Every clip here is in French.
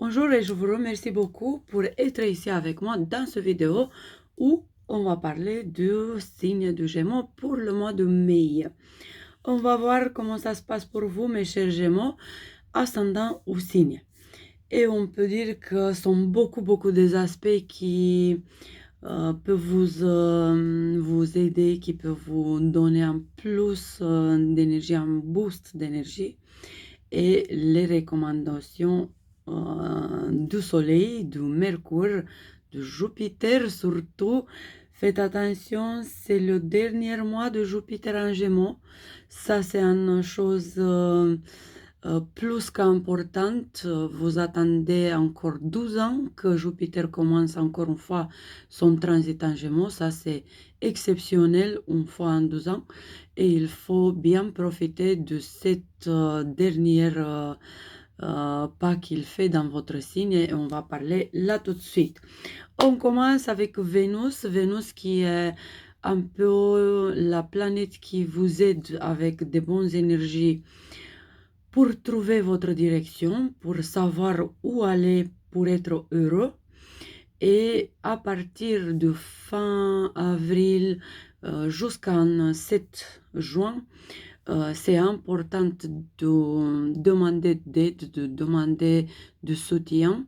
Bonjour et je vous remercie beaucoup pour être ici avec moi dans cette vidéo où on va parler du signe du Gémeaux pour le mois de mai. On va voir comment ça se passe pour vous, mes chers Gémeaux, ascendant ou signe. Et on peut dire que ce sont beaucoup des aspects qui peuvent vous aider, qui peuvent vous donner un plus d'énergie, un boost d'énergie. Et les recommandations du Soleil, du Mercure, de Jupiter surtout. Faites attention, c'est le dernier mois de Jupiter en Gémeaux. Ça, c'est une chose plus qu'importante. Vous attendez encore 12 ans que Jupiter commence encore une fois son transit en Gémeaux. Ça, c'est exceptionnel, une fois en 12 ans. Et il faut bien profiter de cette dernière pas qu'il fait dans votre signe et on va parler là tout de suite. On commence avec Vénus, Vénus qui est un peu la planète qui vous aide avec de bonnes énergies pour trouver votre direction, pour savoir où aller pour être heureux. Et à partir de fin avril jusqu'en 7 juin, c'est important de demander d'aide, de demander de soutien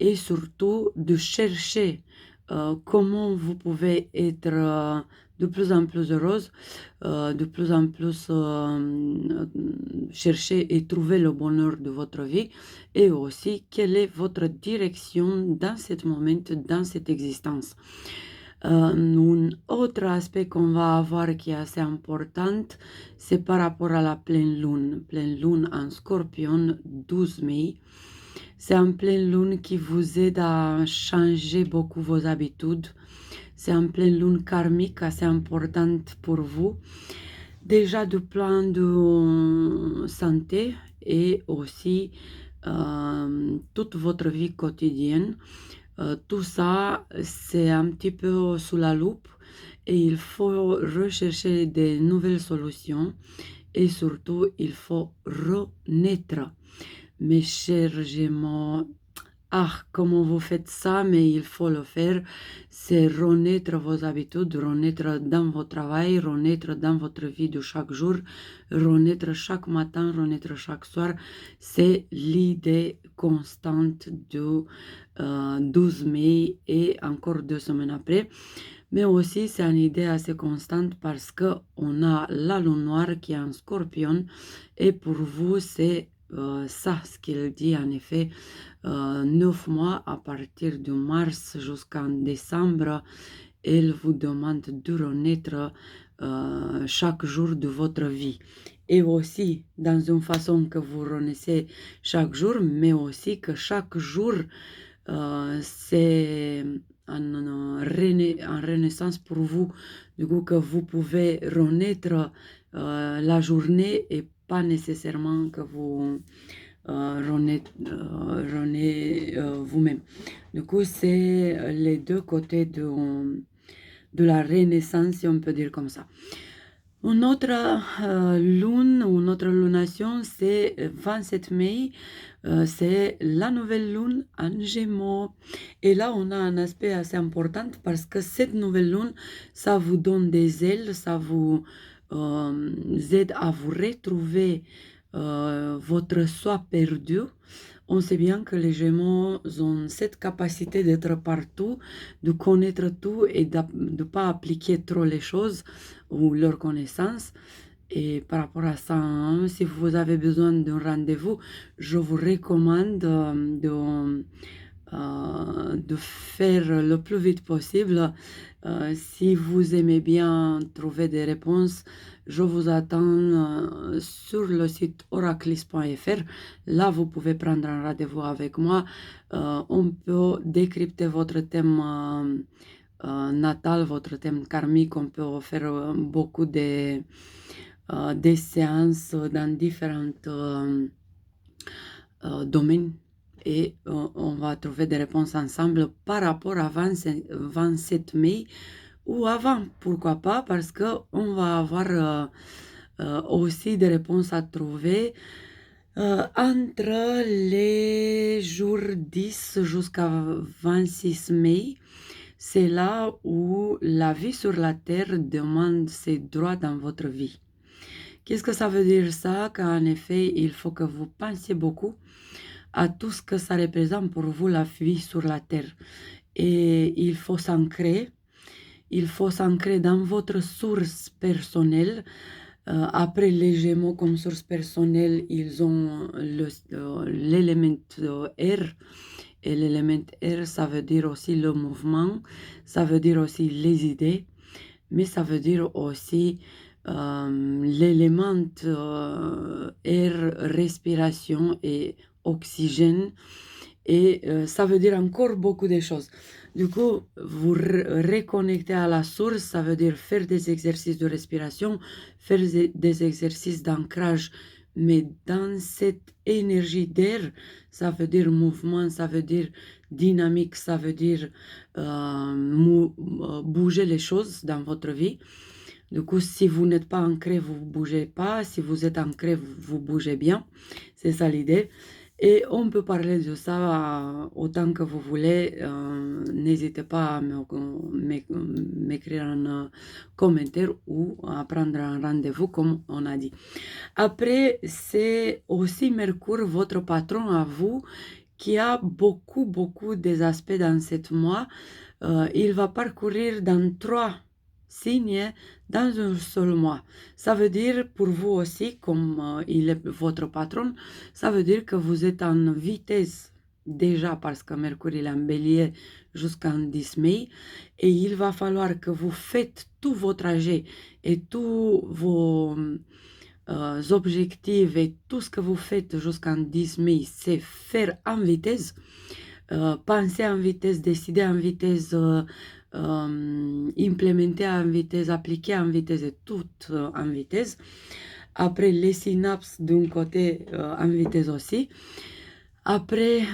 et surtout de chercher comment vous pouvez être de plus en plus heureuse, de plus en plus chercher et trouver le bonheur de votre vie et aussi quelle est votre direction dans ce moment, dans cette existence. Un autre aspect qu'on va avoir qui est assez important, c'est par rapport à la pleine lune en Scorpion, 12 mai. C'est une pleine lune qui vous aide à changer beaucoup vos habitudes. C'est une pleine lune karmique assez importante pour vous. Déjà du plan de santé et aussi toute votre vie quotidienne. Tout ça, c'est un petit peu sous la loupe et il faut rechercher des nouvelles solutions et surtout, il faut renaître. Mes chers Gémeaux, comment vous faites ça, mais il faut le faire, c'est renaître vos habitudes, renaître dans votre travail, renaître dans votre vie de chaque jour, renaître chaque matin, renaître chaque soir. C'est l'idée constante du 12 mai et encore 2 semaines après. Mais aussi, c'est une idée assez constante parce qu'on a la lune noire qui est en Scorpion et pour vous, c'est ça ce qu'il dit en effet. 9 mois à partir de mars jusqu'en décembre, elle vous demande de renaître chaque jour de votre vie. Et aussi, dans une façon que vous renaissez chaque jour, mais aussi que chaque jour, c'est une renaissance pour vous. Du coup, que vous pouvez renaître la journée et pas nécessairement que vous renaît vous-même. Du coup, c'est les deux côtés de la renaissance, si on peut dire comme ça. Une autre lune, une autre lunation, c'est 27 mai, c'est la nouvelle lune en Gémeaux. Et là, on a un aspect assez important parce que cette nouvelle lune, ça vous donne des ailes, ça vous aide à vous retrouver votre soi perdu. On sait bien que les Gémeaux ont cette capacité d'être partout, de connaître tout et de ne pas appliquer trop les choses ou leurs connaissances. Et par rapport à ça, hein, si vous avez besoin d'un rendez-vous, je vous recommande de faire le plus vite possible. Si vous aimez bien trouver des réponses, je vous attends sur le site oraclis.fr. Là, vous pouvez prendre un rendez-vous avec moi. On peut décrypter votre thème natal, votre thème karmique. On peut faire beaucoup des séances dans différents domaines et on va trouver des réponses ensemble par rapport à 27 mai ou avant, pourquoi pas, parce qu'on va avoir aussi des réponses à trouver Entre les jours 10 jusqu'à 26 mai, c'est là où la vie sur la Terre demande ses droits dans votre vie. Qu'est-ce que ça veut dire ça? Qu'en effet, il faut que vous pensiez beaucoup à tout ce que ça représente pour vous la vie sur la Terre. Et il faut s'ancrer dans votre source personnelle. Après les Gémeaux comme source personnelle, ils ont l'élément R. Et l'élément R, ça veut dire aussi le mouvement, ça veut dire aussi les idées, mais ça veut dire aussi l'élément air, respiration et oxygène. Et ça veut dire encore beaucoup de choses. Du coup, vous reconnecter à la source, ça veut dire faire des exercices de respiration, faire des exercices d'ancrage. Mais dans cette énergie d'air, ça veut dire mouvement, ça veut dire dynamique, ça veut dire bouger les choses dans votre vie. Du coup, si vous n'êtes pas ancré, vous ne bougez pas. Si vous êtes ancré, vous bougez bien. C'est ça l'idée. Et on peut parler de ça autant que vous voulez. N'hésitez pas à m'écrire un commentaire ou à prendre un rendez-vous comme on a dit. Après, c'est aussi Mercure, votre patron à vous, qui a beaucoup des aspects dans ce mois. Il va parcourir dans 3 signes dans un seul mois. Ça veut dire pour vous aussi, comme il est votre patron, ça veut dire que vous êtes en vitesse déjà parce que Mercure est en bélier jusqu'en 10 mai et il va falloir que vous faites tout vos trajets et tous vos objectifs et tout ce que vous faites jusqu'en 10 mai, c'est faire en vitesse. Penser en vitesse, décider en vitesse, implémenter en vitesse, appliquer en vitesse et tout en vitesse. Après, les synapses d'un côté en vitesse aussi. Après,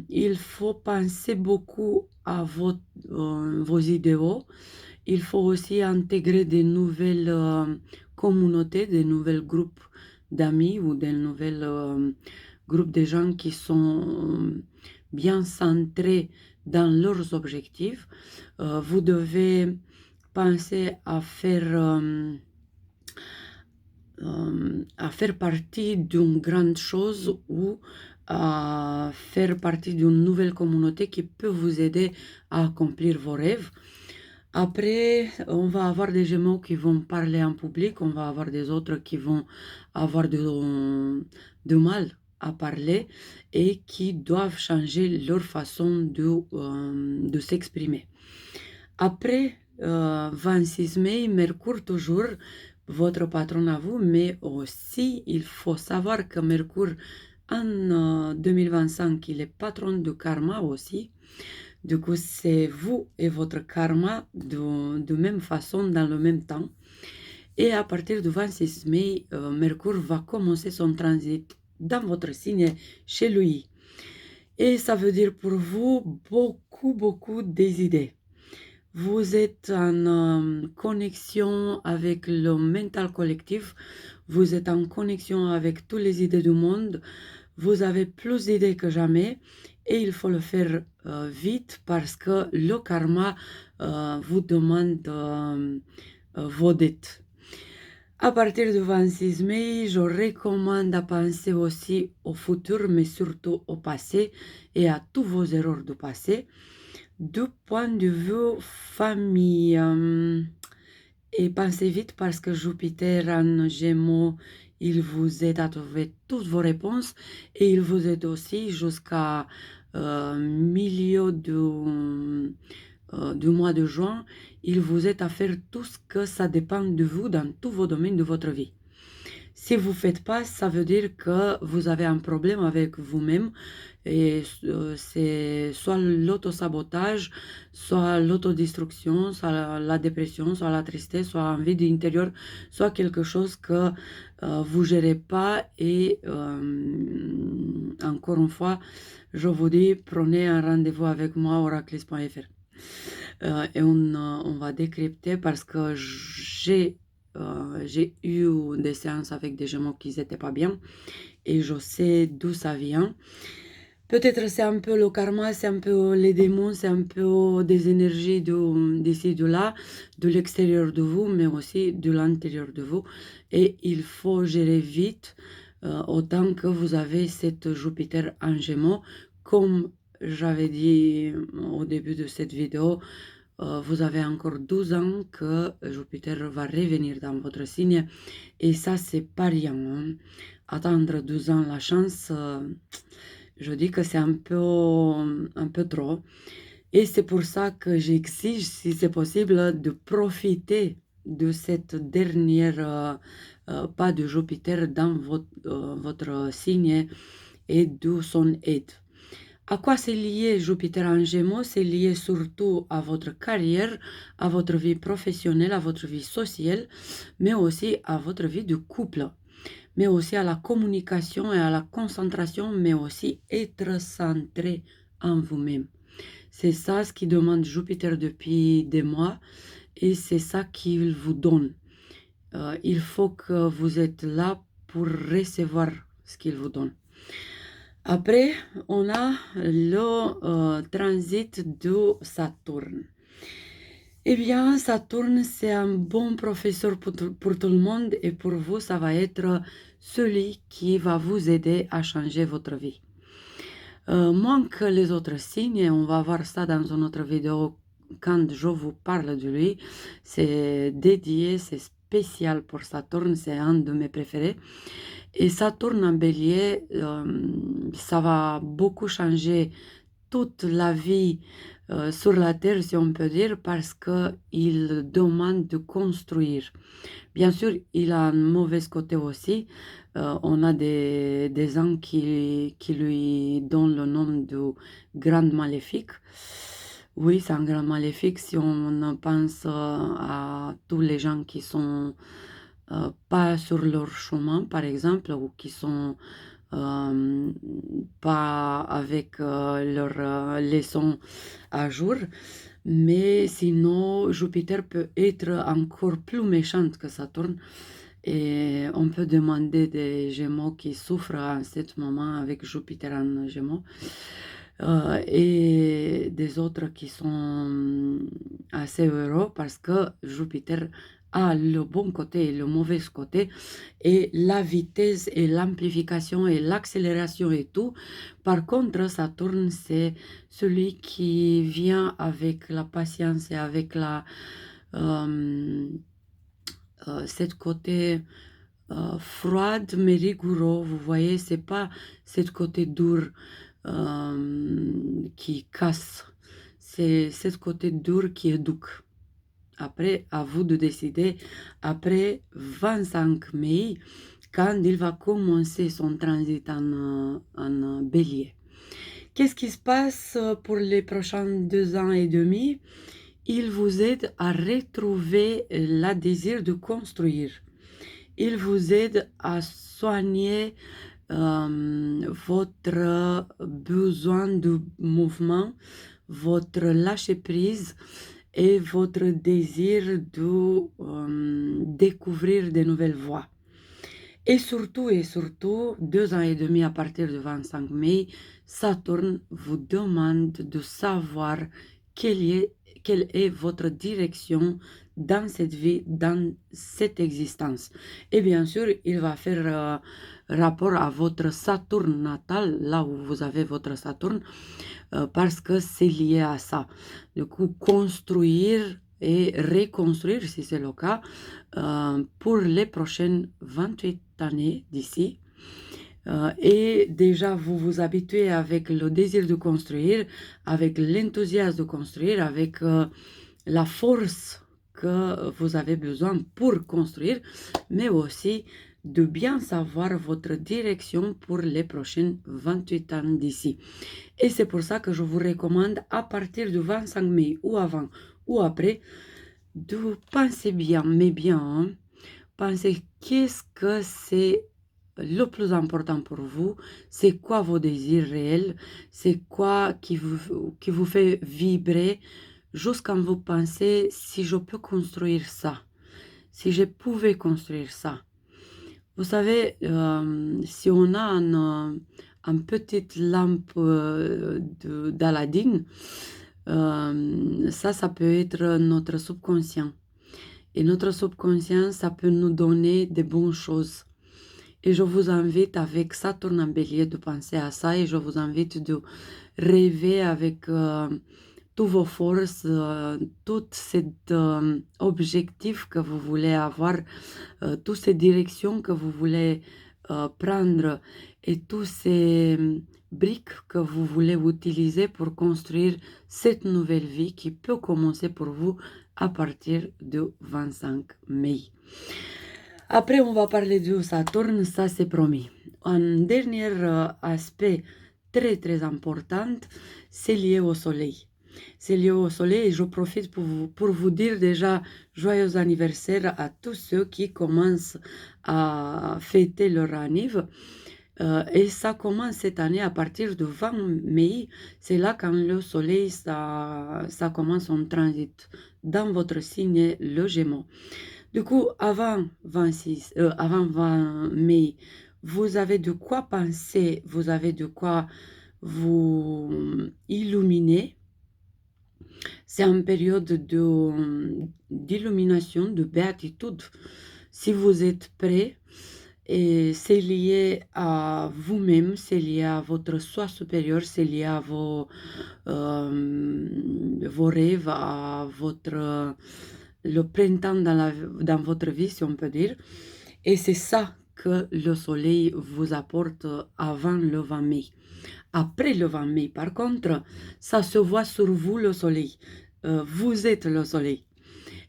il faut penser beaucoup à vos idéaux. Il faut aussi intégrer des nouvelles communautés, des nouveaux groupes d'amis ou des nouveaux groupes de gens qui sont bien centrés dans leurs objectifs. Vous devez penser à faire partie d'une grande chose ou à faire partie d'une nouvelle communauté qui peut vous aider à accomplir vos rêves. Après, on va avoir des Gémeaux qui vont parler en public, on va avoir des autres qui vont avoir de mal à parler et qui doivent changer leur façon de s'exprimer. Après 26 mai, Mercure toujours, votre patron à vous, mais aussi il faut savoir que Mercure en 2025, il est patron de karma aussi. Du coup, c'est vous et votre karma de même façon dans le même temps. Et à partir du 26 mai, Mercure va commencer son transit dans votre signe chez lui. Et ça veut dire pour vous beaucoup des idées. Vous êtes en connexion avec le mental collectif, vous êtes en connexion avec toutes les idées du monde, vous avez plus d'idées que jamais et il faut le faire vite parce que le karma vous demande vos dettes. À partir du 26 mai, je recommande à penser aussi au futur, mais surtout au passé et à tous vos erreurs du passé. Du point de vue famille, et pensez vite parce que Jupiter en Gémeaux, il vous aide à trouver toutes vos réponses et il vous aide aussi jusqu'à milieu du mois de juin. Il vous aide à faire tout ce que ça dépend de vous dans tous vos domaines de votre vie. Si vous ne faites pas, ça veut dire que vous avez un problème avec vous-même et c'est soit l'autosabotage, soit l'autodestruction, soit la dépression, soit la tristesse, soit un vide intérieur, soit quelque chose que vous ne gérez pas et encore une fois, je vous dis, prenez un rendez-vous avec moi, oraclis.fr. Et on va décrypter parce que j'ai eu des séances avec des Gémeaux qui n'étaient pas bien et je sais d'où ça vient. Peut-être c'est un peu le karma, c'est un peu les démons, c'est un peu des énergies d'ici, de là, de l'extérieur de vous, mais aussi de l'intérieur de vous. Et il faut gérer vite, autant que vous avez cette Jupiter en Gémeaux. Comme j'avais dit au début de cette vidéo, vous avez encore 12 ans que Jupiter va revenir dans votre signe. Et ça, c'est pas rien, hein. Attendre 12 ans la chance... je dis que c'est un peu trop. Et c'est pour ça que j'exige, si c'est possible, de profiter de cette dernière pas de Jupiter dans votre signe et de son aide. À quoi c'est lié Jupiter en Gémeaux? C'est lié surtout à votre carrière, à votre vie professionnelle, à votre vie sociale, mais aussi à votre vie de couple, mais aussi à la communication et à la concentration, mais aussi être centré en vous-même. C'est ça ce qui demande Jupiter depuis des mois et c'est ça qu'il vous donne. Il faut que vous êtes là pour recevoir ce qu'il vous donne. Après, on a le transit de Saturne. Eh bien, Saturne, c'est un bon professeur pour tout le monde et pour vous, ça va être celui qui va vous aider à changer votre vie. Moins que les autres signes, on va voir ça dans une autre vidéo quand je vous parle de lui. C'est dédié, c'est spécial pour Saturne, c'est un de mes préférés. Et Saturne en bélier, ça va beaucoup changer toute la vie sur la Terre, si on peut dire, parce qu'il demande de construire. Bien sûr, il a un mauvais côté aussi. On a des gens qui lui donnent le nom de grand maléfique. Oui, c'est un grand maléfique si on pense à tous les gens qui sont pas sur leur chemin, par exemple, ou qui sont pas avec leurs leçons à jour. Mais sinon, Jupiter peut être encore plus méchante que Saturne. Et on peut demander des Gémeaux qui souffrent en ce moment avec Jupiter en Gémeaux. Et des autres qui sont assez heureux parce que Jupiter a le bon côté et le mauvais côté, et la vitesse et l'amplification et l'accélération et tout. Par contre, Saturne, c'est celui qui vient avec la patience et avec cette côté froide mais rigoureux. Vous voyez, c'est pas cette côté dur qui casse, c'est cette côté dur qui éduque. Après, à vous de décider, après 25 mai, quand il va commencer son transit en bélier. Qu'est-ce qui se passe pour les prochains 2 ans et demi? Il vous aide à retrouver le désir de construire. Il vous aide à soigner votre besoin de mouvement, votre lâcher-prise et votre désir de découvrir de nouvelles voies. Et surtout, 2 ans et demi à partir du 25 mai, Saturne vous demande de savoir quelle est votre direction dans cette vie, dans cette existence. Et bien sûr, il va faire rapport à votre Saturne natal, là où vous avez votre Saturne, parce que c'est lié à ça. Du coup, construire et reconstruire, si c'est le cas, pour les prochaines 28 années d'ici. Et déjà, vous vous habituez avec le désir de construire, avec l'enthousiasme de construire, avec la force que vous avez besoin pour construire, mais aussi de bien savoir votre direction pour les prochaines 28 ans d'ici. Et c'est pour ça que je vous recommande à partir du 25 mai ou avant ou après de penser bien, mais bien, hein, pensez qu'est-ce que c'est le plus important pour vous, c'est quoi vos désirs réels, c'est quoi qui vous fait vibrer, jusqu'à vous pensez si je peux construire ça, si je pouvais construire ça. Vous savez, si on a une petite lampe d'Aladin, ça peut être notre subconscient. Et notre subconscient, ça peut nous donner des bonnes choses. Et je vous invite avec Saturne en Bélier de penser à ça et je vous invite de rêver avec toutes vos forces, tout cet objectif que vous voulez avoir, toutes ces directions que vous voulez prendre et tous ces briques que vous voulez utiliser pour construire cette nouvelle vie qui peut commencer pour vous à partir du 25 mai. Après, on va parler de Saturne, ça c'est promis. Un dernier aspect très très important, c'est lié au soleil. C'est lié au soleil et je profite pour vous dire déjà joyeux anniversaire à tous ceux qui commencent à fêter leur anniv. Et ça commence cette année à partir du 20 mai. C'est là quand le soleil, ça commence en transit dans votre signe, le Gémeaux. Du coup, avant 20 mai, vous avez de quoi penser, vous avez de quoi vous illuminer. C'est une période d'illumination, de béatitude. Si vous êtes prêt, et c'est lié à vous-même, c'est lié à votre soi supérieur, c'est lié à vos rêves, à le printemps dans votre vie, si on peut dire. Et c'est ça que le soleil vous apporte avant le 20 mai. Après le 20 mai, par contre, ça se voit sur vous, le soleil. Vous êtes le soleil.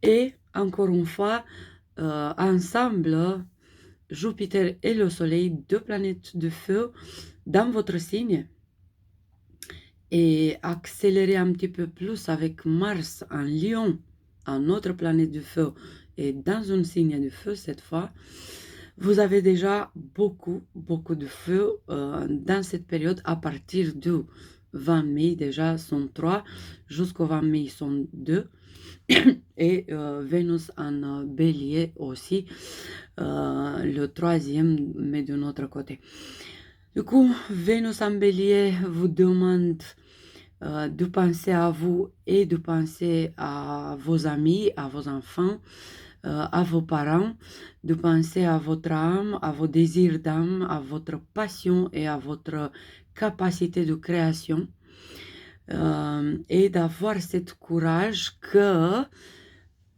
Et encore une fois, ensemble, Jupiter et le soleil, deux planètes de feu dans votre signe, et accélérer un petit peu plus avec Mars en Lion, une autre planète de feu, et dans un signe de feu cette fois, vous avez déjà beaucoup de feu dans cette période. À partir du 20 mai, déjà sont 3, jusqu'au 20 mai sont 2, et Vénus en Bélier aussi, le 3e, mais de notre côté. Du coup, Vénus en Bélier vous demande de penser à vous et de penser à vos amis, à vos enfants, à vos parents, de penser à votre âme, à vos désirs d'âme, à votre passion et à votre capacité de création. Et d'avoir cette courage que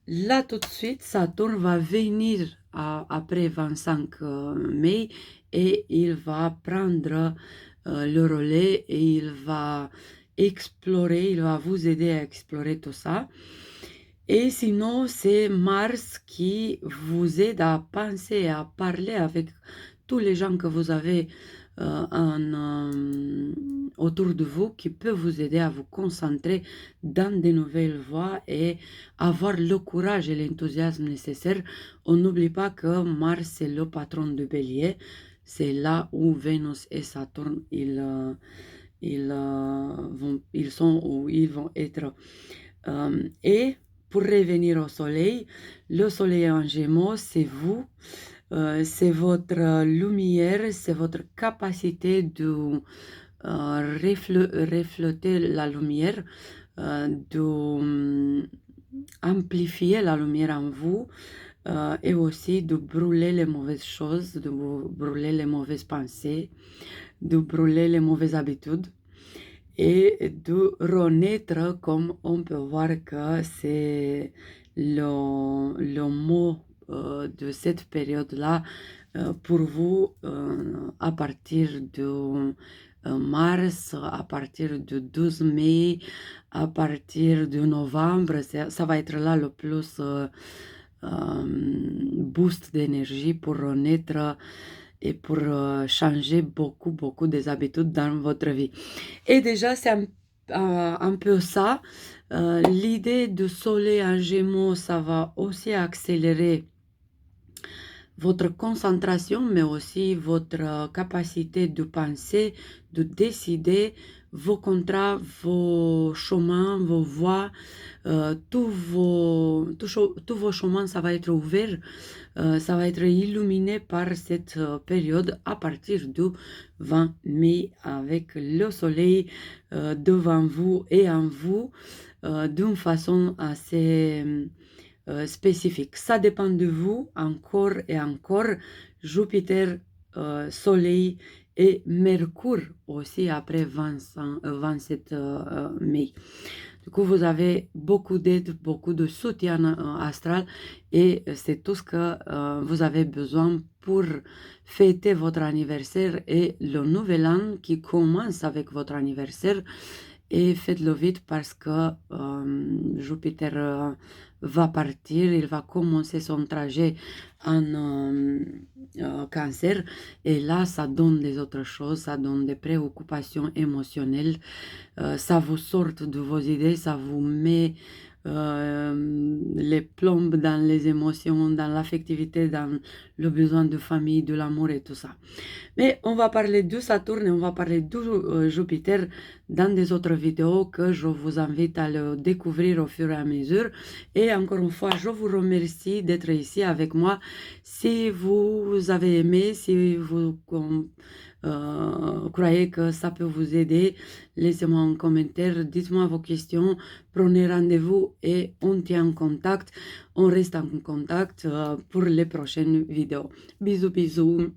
là tout de suite, Saturne va venir après 25 mai et il va prendre le relais et il va explorer, il va vous aider à explorer tout ça. Et sinon, c'est Mars qui vous aide à penser, à parler avec tous les gens que vous avez autour de vous, qui peut vous aider à vous concentrer dans de nouvelles voies et avoir le courage et l'enthousiasme nécessaires. On n'oublie pas que Mars, c'est le patron de Bélier. C'est là où Vénus et Saturne, ils sont où ils vont être. Et pour revenir au soleil, le soleil en Gémeaux, c'est vous, c'est votre lumière, c'est votre capacité de refléter la lumière, de amplifier la lumière en vous, et aussi de brûler les mauvaises choses, de brûler les mauvaises pensées, de brûler les mauvaises habitudes et de renaître, comme on peut voir que c'est le mot de cette période-là pour vous à partir de mars, à partir du 12 mai, à partir de novembre, ça va être là le plus boost d'énergie pour renaître et pour changer beaucoup des habitudes dans votre vie. Et déjà, c'est un peu ça. L'idée de soleil en Gémeaux, ça va aussi accélérer votre concentration, mais aussi votre capacité de penser, de décider, vos contrats, vos chemins, vos voies, tous vos chemins, ça va être ouvert, ça va être illuminé par cette période à partir du 20 mai avec le soleil devant vous et en vous d'une façon assez spécifique. Ça dépend de vous encore et encore. Jupiter, Soleil et Mercure aussi après 27 mai. Du coup, vous avez beaucoup d'aide, beaucoup de soutien astral et c'est tout ce que vous avez besoin pour fêter votre anniversaire et le nouvel an qui commence avec votre anniversaire. Et faites-le vite parce que Jupiter va partir, il va commencer son trajet en cancer et là ça donne des autres choses, ça donne des préoccupations émotionnelles, ça vous sort de vos idées, ça vous met les plombes dans les émotions, dans l'affectivité, dans le besoin de famille, de l'amour et tout ça. Mais on va parler de Saturne et on va parler de Jupiter dans des autres vidéos que je vous invite à le découvrir au fur et à mesure. Et encore une fois, je vous remercie d'être ici avec moi. Si vous avez aimé, si vous croyez que ça peut vous aider, laissez-moi un commentaire, dites-moi vos questions, prenez rendez-vous et on tient en contact. On reste en contact pour les prochaines vidéos. Bisous, bisous.